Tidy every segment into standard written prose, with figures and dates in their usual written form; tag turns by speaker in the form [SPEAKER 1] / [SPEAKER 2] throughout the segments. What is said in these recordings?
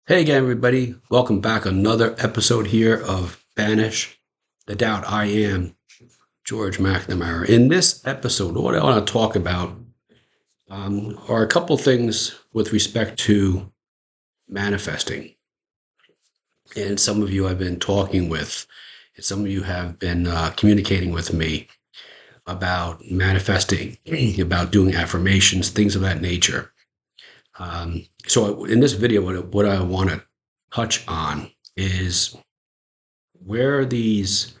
[SPEAKER 1] Hey again, everybody. Welcome back. Another episode here of Banish the Doubt. I am George McNamara. In this episode, what I want to talk about are a couple things with respect to manifesting. And some of you I've been talking with, and some of you have been communicating with me about manifesting, about doing affirmations, things of that nature. So, in this video, what I want to touch on is where these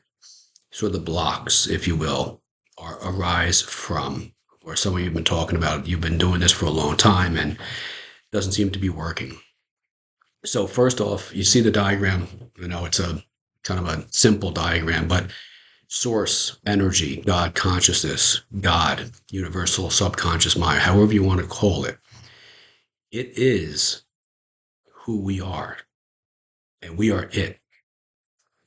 [SPEAKER 1] sort of the blocks, if you will, arise from, or some of you have been talking about, you've been doing this for a long time and it doesn't seem to be working. So first off, you see the diagram. It's a kind of a simple diagram, but source, energy, God, consciousness, God, universal subconscious mind, however you want to call it, it is who we are, and we are it.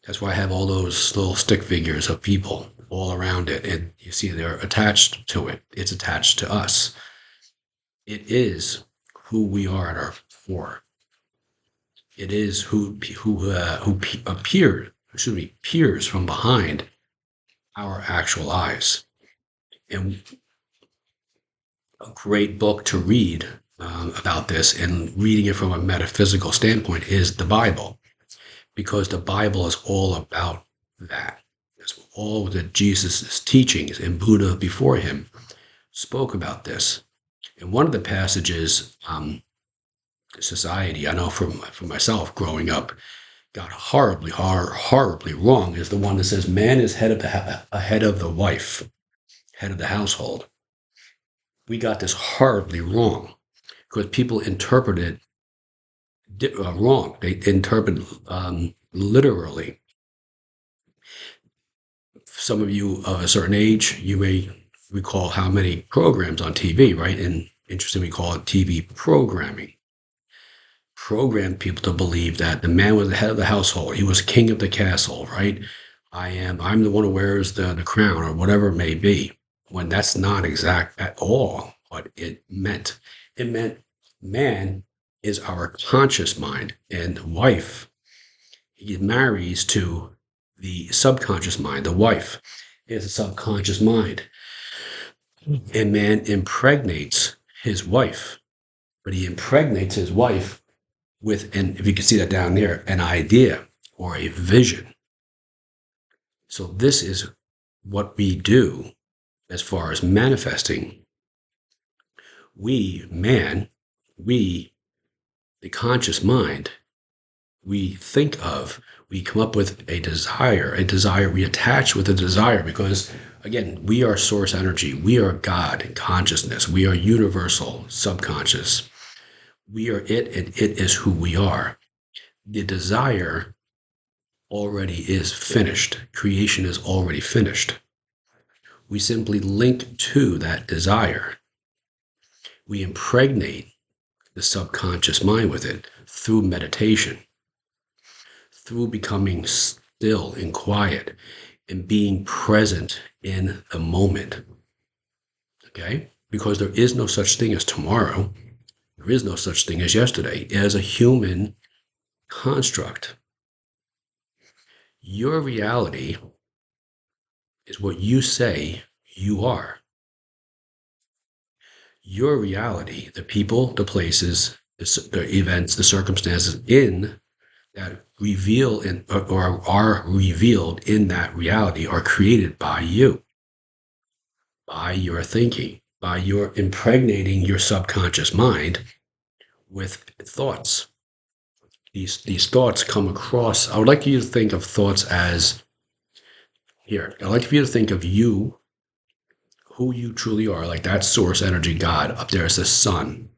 [SPEAKER 1] That's why I have all those little stick figures of people all around it. And you see they're attached to it. It's attached to us. It is who we are at our core. It is peers from behind our actual eyes. And a great book to read about this and reading it from a metaphysical standpoint is the Bible, because the Bible is all about that. It's all that Jesus' teachings and Buddha before him spoke about this. And one of the passages, society, I know for myself growing up, got horribly wrong is the one that says man is head of the wife, head of the household. We got this horribly wrong because people interpret it wrong. They interpret literally. Some of you of a certain age, you may recall how many programs on TV, right? And interestingly, we call it TV programming. Programmed people to believe that the man was the head of the household. He was king of the castle, right? I'm the one who wears the crown or whatever it may be, when that's not exact at all what it meant. It meant man is our conscious mind, and wife, he marries to the subconscious mind. The wife is a subconscious mind. And man impregnates his wife, but he impregnates his wife with, and if you can see that down there, an idea or a vision. So this is what we do as far as manifesting. We, the conscious mind, we come up with a desire, we attach with a desire because, again, we are source energy, we are God consciousness, we are universal subconscious, we are it, and it is who we are. The desire already is finished. Creation is already finished. We simply link to that desire. We impregnate the subconscious mind with it through meditation, through becoming still and quiet and being present in the moment. Okay? Because there is no such thing as tomorrow. There is no such thing as yesterday. As a human construct, your reality is what you say you are. Your reality, the people, the places, the events, the circumstances in that reveal or are revealed in that reality are created by you, by your thinking, by your impregnating your subconscious mind with thoughts. These thoughts come across. I would like you to think of thoughts as here. I'd like for you to think of you, who you truly are, like that source energy, God up there is the sun.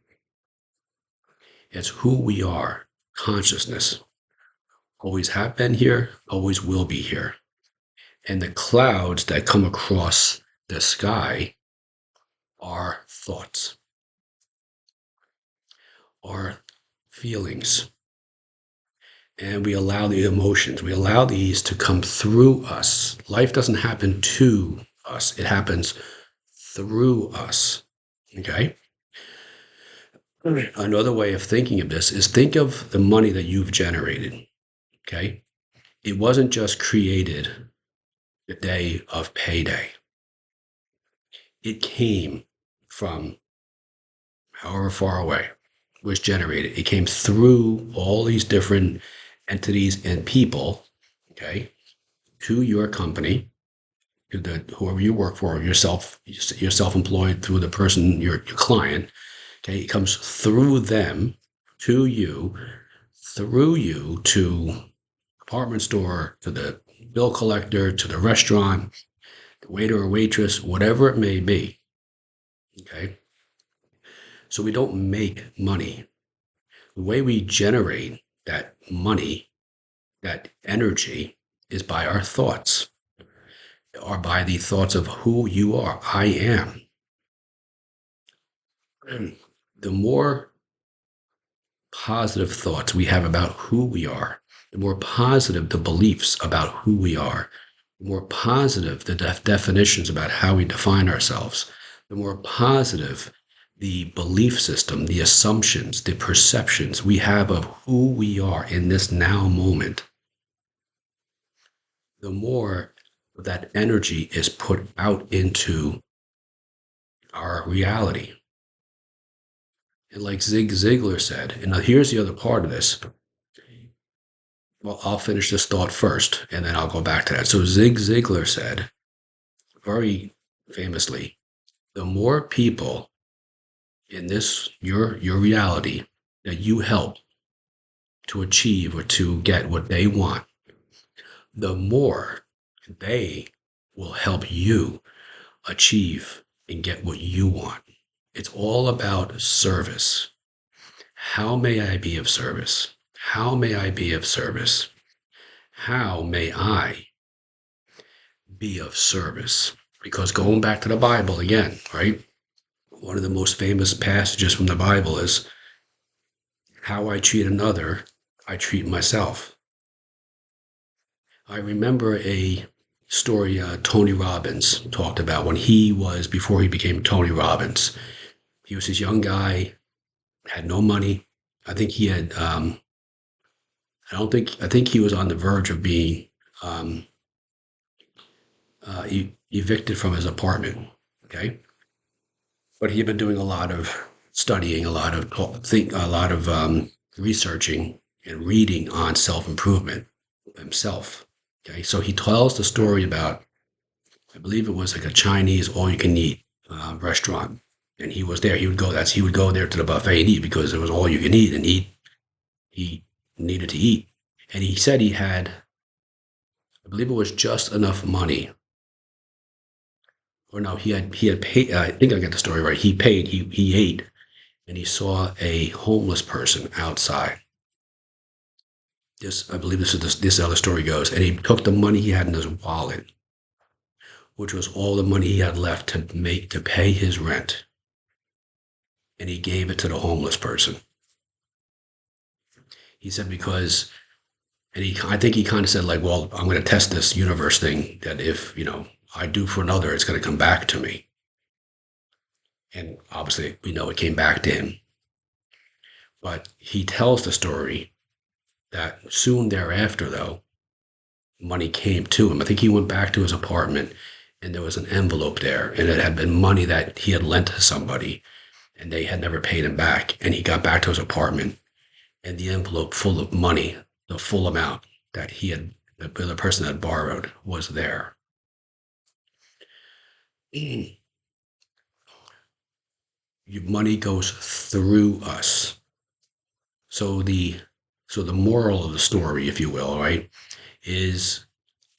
[SPEAKER 1] It's who we are, consciousness. Always have been here, always will be here. And the clouds that come across the sky are thoughts, are feelings. And we allow the emotions, we allow these to come through us. Life doesn't happen to us, it happens through us. Okay? Another way of thinking of this is think of the money that you've generated. Okay. It wasn't just created the day of payday, it came from however far away was generated. It came through all these different entities and people, okay, to your company, to the whoever you work for, yourself, you're self-employed through the person, your client. Okay, it comes through them to you, through you to department store, to the bill collector, to the restaurant, the waiter or waitress, whatever it may be. Okay, so we don't make money. The way we generate that money, that energy, is by our thoughts, or by the thoughts of who you are. I am. The more positive thoughts we have about who we are, the more positive the beliefs about who we are, the more positive the definitions about how we define ourselves, the more positive the belief system, the assumptions, the perceptions we have of who we are in this now moment, the more that energy is put out into our reality. And like Zig Ziglar said, and now here's the other part of this. Well, I'll finish this thought first and then I'll go back to that. So Zig Ziglar said very famously, the more people in this your reality that you help to achieve or to get what they want, the more they will help you achieve and get what you want. It's all about service. How may I be of service? How may I be of service? How may I be of service? Because going back to the Bible again, right? One of the most famous passages from the Bible is how I treat another, I treat myself. I remember a story Tony Robbins talked about when before he became Tony Robbins. He was this young guy, had no money. I think he had, I think he was on the verge of being um, evicted from his apartment. Okay. But he had been doing a lot of studying, a lot of researching and reading on self improvement himself. Okay. So he tells the story about, I believe it was like a Chinese all you can eat restaurant. And he was there. He would go there to the buffet and eat because it was all you can eat and eat. He needed to eat. And he said he had, I believe it was just enough money. Or no, he had paid. I think I got the story right. He paid. He ate, and he saw a homeless person outside. I believe this is how the story goes. And he took the money he had in his wallet, which was all the money he had left to pay his rent, and he gave it to the homeless person. He said because, I think he kind of said like, well, I'm going to test this universe thing that if I do for another, it's going to come back to me. And obviously, we know it came back to him. But he tells the story that soon thereafter, though, money came to him. I think he went back to his apartment and there was an envelope there, and it had been money that he had lent to somebody and they had never paid him back. And he got back to his apartment and the envelope full of money, the full amount that the person had borrowed was there. Money goes through us. So the moral of the story, if you will, right, is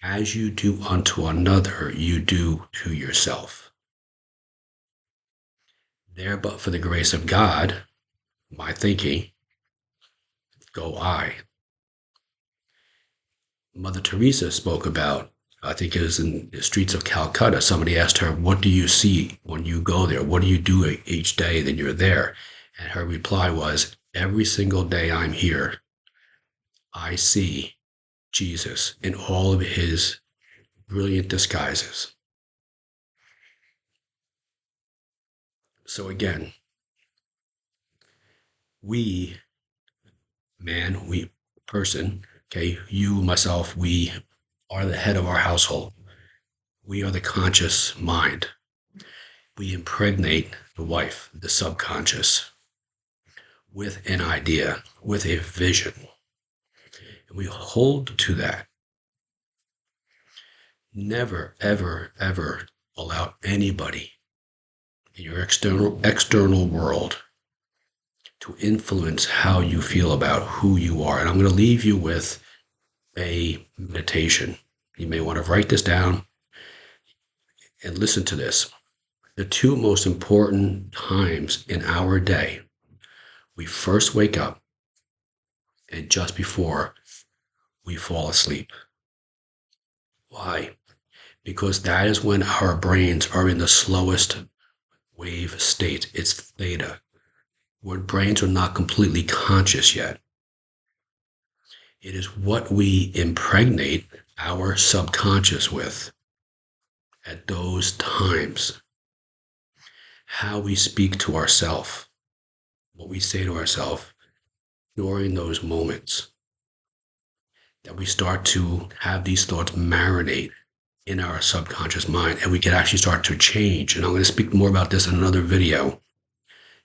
[SPEAKER 1] as you do unto another, you do to yourself. There, but for the grace of God, my thinking, go I. Mother Teresa spoke about, I think it was in the streets of Calcutta. Somebody asked her, what do you see when you go there? What do you do each day that you're there? And her reply was, every single day I'm here, I see Jesus in all of his brilliant disguises. So again, we, person, okay, you, myself, we are the head of our household. We are the conscious mind. We impregnate the wife, the subconscious, with an idea, with a vision. And we hold to that. Never, ever, ever allow anybody in your external world to influence how you feel about who you are. And I'm going to leave you with a meditation. You may want to write this down and listen to this. The two most important times in our day, we first wake up and just before we fall asleep. Why? Because that is when our brains are in the slowest wave state. It's theta, where brains are not completely conscious yet. It is what we impregnate our subconscious with at those times. How we speak to ourselves, what we say to ourselves during those moments, that we start to have these thoughts marinate in our subconscious mind, and we can actually start to change. And I'm going to speak more about this in another video.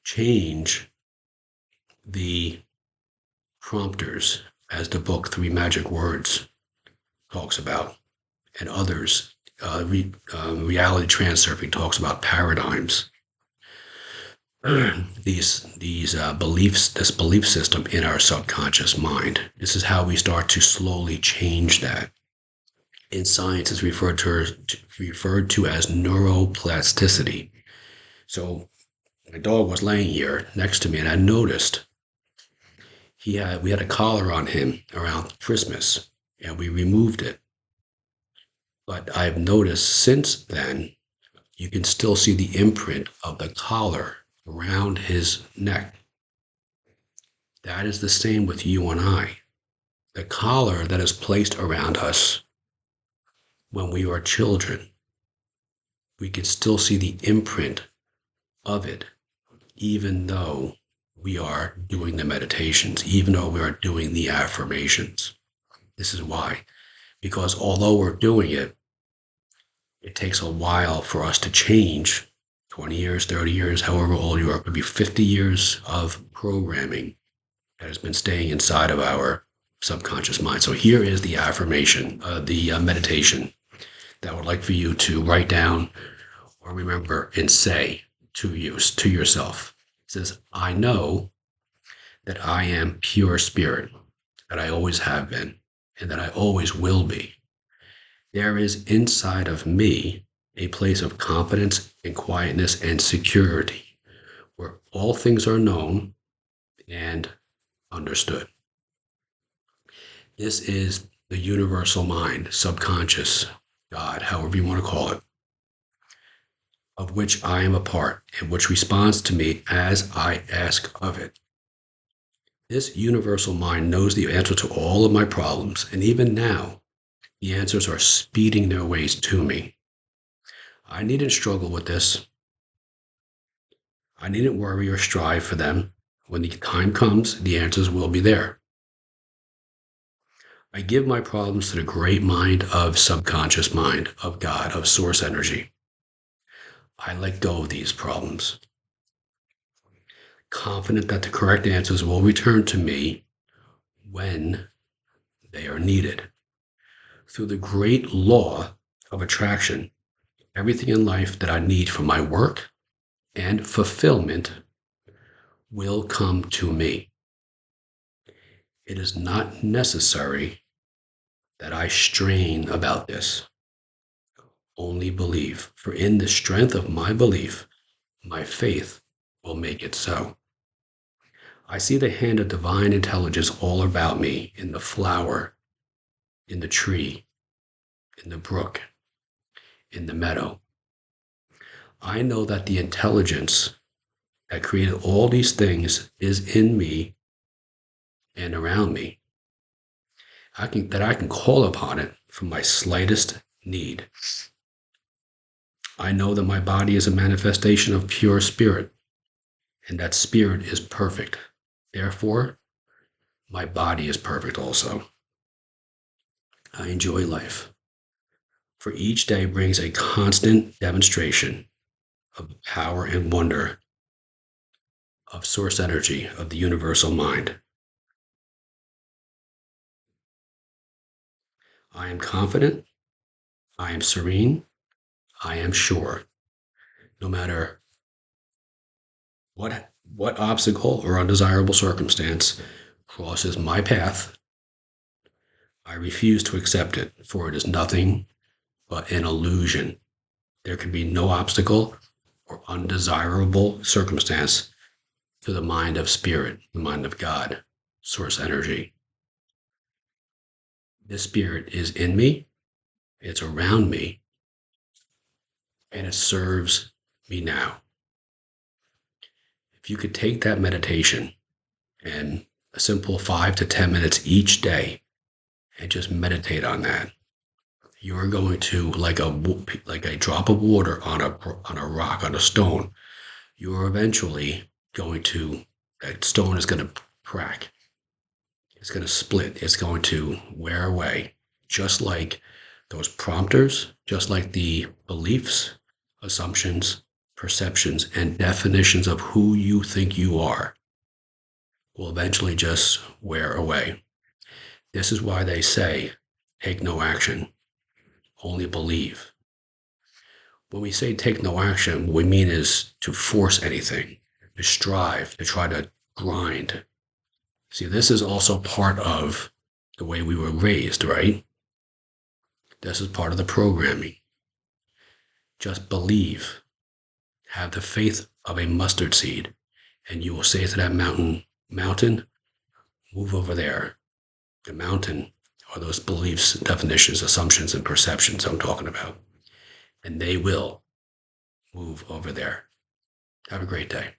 [SPEAKER 1] Change the prompters, as the book Three Magic Words talks about, and others. Reality Transurfing talks about paradigms. These beliefs, this belief system in our subconscious mind. This is how we start to slowly change that. In science, it's referred to as neuroplasticity. So my dog was laying here next to me, and I noticed we had a collar on him around Christmas, and we removed it. But I've noticed since then, you can still see the imprint of the collar around his neck. That is the same with you and I. The collar that is placed around us when we are children, we can still see the imprint of it, even though we are doing the meditations, even though we are doing the affirmations. This is why. Because although we're doing it, it takes a while for us to change. 20 years, 30 years, however old you are, it could be 50 years of programming that has been staying inside of our subconscious mind. So here is the affirmation, the meditation that I would like for you to write down or remember and say to yourself. It says, I know that I am pure spirit, that I always have been, and that I always will be. There is inside of me a place of confidence and quietness and security, where all things are known and understood. This is the universal mind, subconscious, God, however you want to call it, of which I am a part and which responds to me as I ask of it. This universal mind knows the answer to all of my problems, and even now, the answers are speeding their ways to me. I needn't struggle with this. I needn't worry or strive for them. When the time comes, the answers will be there. I give my problems to the great mind of subconscious mind, of God, of source energy. I let go of these problems, confident that the correct answers will return to me when they are needed. Through the great law of attraction, everything in life that I need for my work and fulfillment will come to me. It is not necessary that I strain about this. Only believe, for in the strength of my belief, my faith will make it so. I see the hand of divine intelligence all about me, in the flower, in the tree, in the brook, in the meadow. I know that the intelligence that created all these things is in me and around me. I can call upon it for my slightest need. I know that my body is a manifestation of pure spirit, and that spirit is perfect, Therefore, my body is perfect also. I enjoy life. For each day brings a constant demonstration of the power and wonder of source energy of the universal mind. I am confident. I am serene. I am sure. No matter what obstacle or undesirable circumstance crosses my path, I refuse to accept it, for it is nothing but an illusion. There can be no obstacle or undesirable circumstance to the mind of spirit, the mind of God, source energy. This spirit is in me, it's around me, and it serves me now. If you could take that meditation and a simple 5 to 10 minutes each day and just meditate on that, you're going to, like a drop of water on a rock, on a stone, you're eventually going to, that stone is going to crack. It's going to split. It's going to wear away, just like those prompters, just like the beliefs, assumptions, perceptions, and definitions of who you think you are will eventually just wear away. This is why they say, take no action, only believe. When we say take no action, what we mean is to force anything, to strive, to try to grind. See, this is also part of the way we were raised, right? This is part of the programming. Just believe. Have the faith of a mustard seed, and you will say to that mountain, move over there. The mountain are those beliefs, definitions, assumptions, and perceptions I'm talking about. And they will move over there. Have a great day.